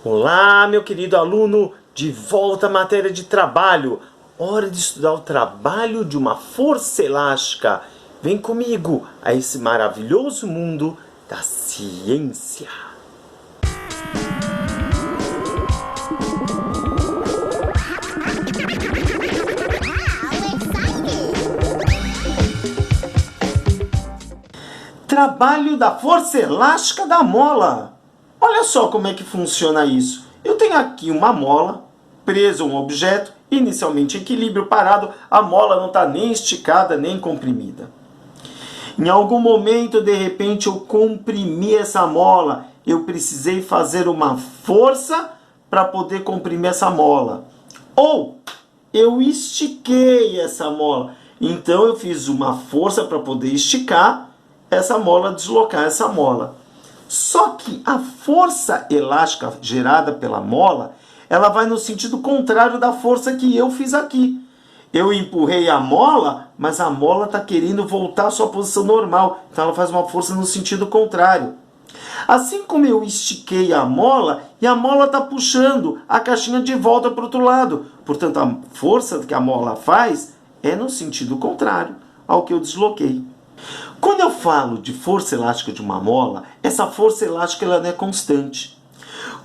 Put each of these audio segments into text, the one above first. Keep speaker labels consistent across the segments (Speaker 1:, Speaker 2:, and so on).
Speaker 1: Olá, meu querido aluno, de volta à matéria de trabalho. Hora de estudar o trabalho de uma força elástica. Vem comigo a esse maravilhoso mundo da ciência. Trabalho da força elástica da mola. Olha só como é que funciona isso. Eu tenho aqui uma mola presa a um objeto, inicialmente em equilíbrio parado, a mola não está nem esticada nem comprimida. Em algum momento, de repente, eu comprimi essa mola. Eu precisei fazer uma força para poder comprimir essa mola. Ou eu estiquei essa mola. Então eu fiz uma força para poder esticar essa mola, deslocar essa mola. Só que a força elástica gerada pela mola, ela vai no sentido contrário da força que eu fiz aqui. Eu empurrei a mola, mas a mola está querendo voltar à sua posição normal. Então ela faz uma força no sentido contrário. Assim como eu estiquei a mola, e a mola está puxando a caixinha de volta para o outro lado. Portanto, a força que a mola faz é no sentido contrário ao que eu desloquei. Quando eu falo de força elástica de uma mola, essa força elástica ela não é constante.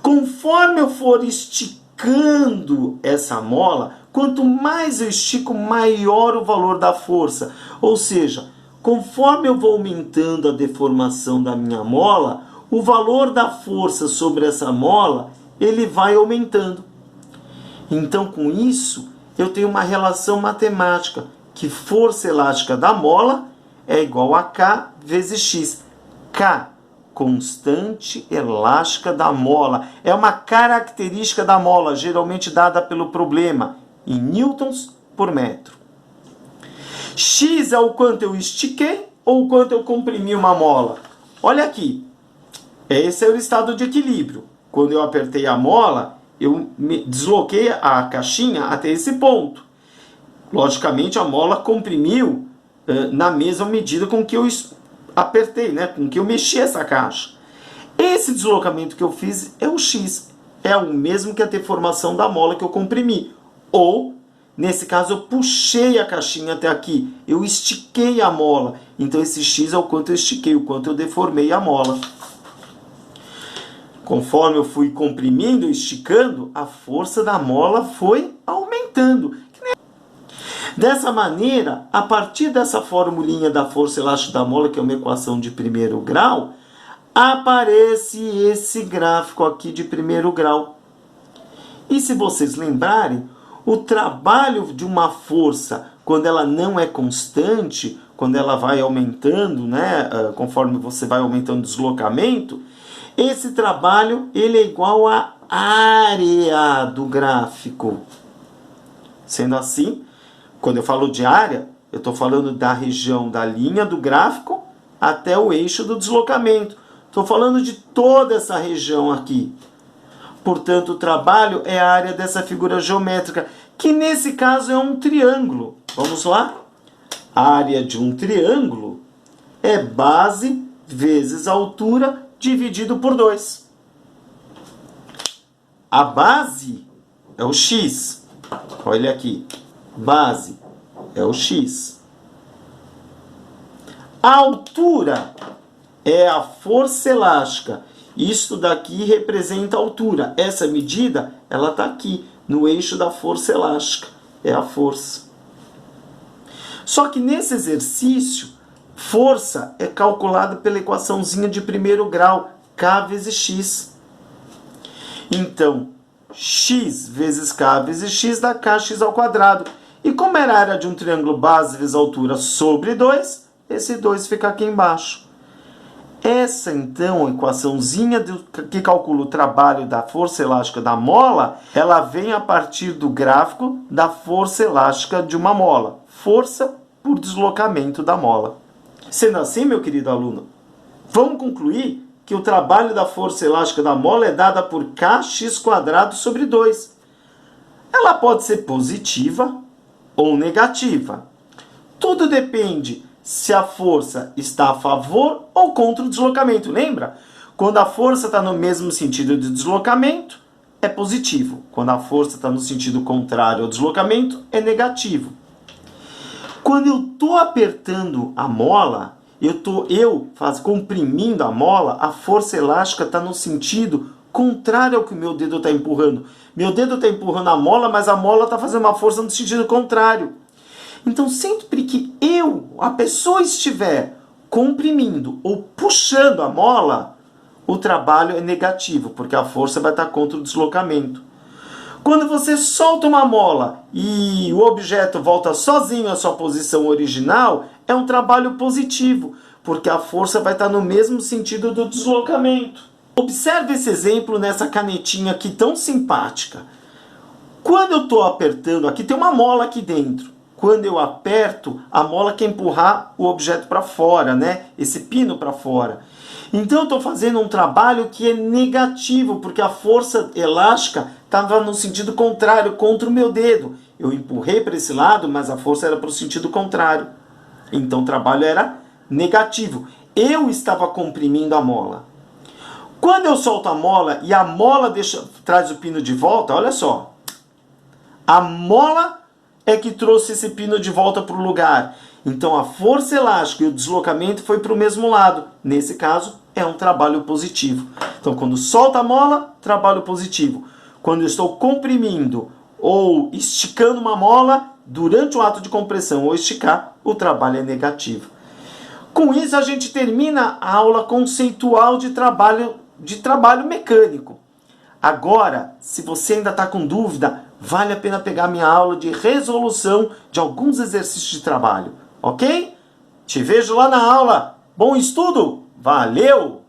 Speaker 1: Conforme eu for esticando essa mola, quanto mais eu estico, maior o valor da força. Ou seja, conforme eu vou aumentando a deformação da minha mola, o valor da força sobre essa mola, ele vai aumentando. Então, com isso, eu tenho uma relação matemática, que força elástica da mola é igual a K vezes X. K, constante elástica da mola. É uma característica da mola, geralmente dada pelo problema, em newtons por metro. X é o quanto eu estiquei ou o quanto eu comprimi uma mola. Olha aqui, esse é o estado de equilíbrio. Quando eu apertei a mola, eu desloquei a caixinha até esse ponto. Logicamente, a mola comprimiu na mesma medida com que eu apertei, né? Com que eu mexi essa caixa. Esse deslocamento que eu fiz é o X. É o mesmo que a deformação da mola que eu comprimi. Ou, nesse caso, eu puxei a caixinha até aqui. Eu estiquei a mola. Então, esse X é o quanto eu estiquei, o quanto eu deformei a mola. Conforme eu fui comprimindo e esticando, a força da mola foi aumentando. Dessa maneira, a partir dessa formulinha da força elástica da mola, que é uma equação de primeiro grau, aparece esse gráfico aqui de primeiro grau. E se vocês lembrarem, o trabalho de uma força, quando ela não é constante, quando ela vai aumentando, né, conforme você vai aumentando o deslocamento, esse trabalho ele é igual à área do gráfico. Sendo assim, quando eu falo de área, eu estou falando da região da linha do gráfico até o eixo do deslocamento. Estou falando de toda essa região aqui. Portanto, o trabalho é a área dessa figura geométrica, que nesse caso é um triângulo. Vamos lá? A área de um triângulo é base vezes altura dividido por 2. A base é o x. Olha aqui. Base é o x. A altura é a força elástica. Isto daqui representa a altura. Essa medida, ela está aqui, no eixo da força elástica. É a força. Só que nesse exercício, força é calculada pela equaçãozinha de primeiro grau, K vezes X. Então, x vezes K vezes X dá KX ao quadrado. E como era a área de um triângulo base vezes altura sobre 2, esse 2 fica aqui embaixo. Essa, então, equaçãozinha que calcula o trabalho da força elástica da mola, ela vem a partir do gráfico da força elástica de uma mola. Força por deslocamento da mola. Sendo assim, meu querido aluno, vamos concluir que o trabalho da força elástica da mola é dada por kx² sobre 2. Ela pode ser positiva ou negativa. Tudo depende se a força está a favor ou contra o deslocamento. Lembra? Quando a força está no mesmo sentido de deslocamento, é positivo. Quando a força está no sentido contrário ao deslocamento, é negativo. Quando eu estou apertando a mola, comprimindo a mola, a força elástica está no sentido contrário ao que o meu dedo está empurrando. Meu dedo está empurrando a mola, mas a mola está fazendo uma força no sentido contrário. Então, sempre que a pessoa estiver comprimindo ou puxando a mola, o trabalho é negativo, porque a força vai estar contra o deslocamento. Quando você solta uma mola e o objeto volta sozinho à sua posição original, é um trabalho positivo, porque a força vai estar no mesmo sentido do deslocamento. Observe esse exemplo nessa canetinha aqui tão simpática. Quando eu estou apertando, aqui tem uma mola aqui dentro. Quando eu aperto, a mola quer empurrar o objeto para fora, né? Esse pino para fora. Então eu estou fazendo um trabalho que é negativo, porque a força elástica estava no sentido contrário, contra o meu dedo. Eu empurrei para esse lado, mas a força era para o sentido contrário. Então o trabalho era negativo. Eu estava comprimindo a mola. Quando eu solto a mola e a mola traz o pino de volta, olha só. A mola é que trouxe esse pino de volta para o lugar. Então a força elástica e o deslocamento foi para o mesmo lado. Nesse caso, é um trabalho positivo. Então quando solta a mola, trabalho positivo. Quando eu estou comprimindo ou esticando uma mola, durante o ato de compressão ou esticar, o trabalho é negativo. Com isso a gente termina a aula conceitual de trabalho mecânico. Agora, se você ainda está com dúvida, vale a pena pegar minha aula de resolução de alguns exercícios de trabalho, ok? Te vejo lá na aula. Bom estudo! Valeu!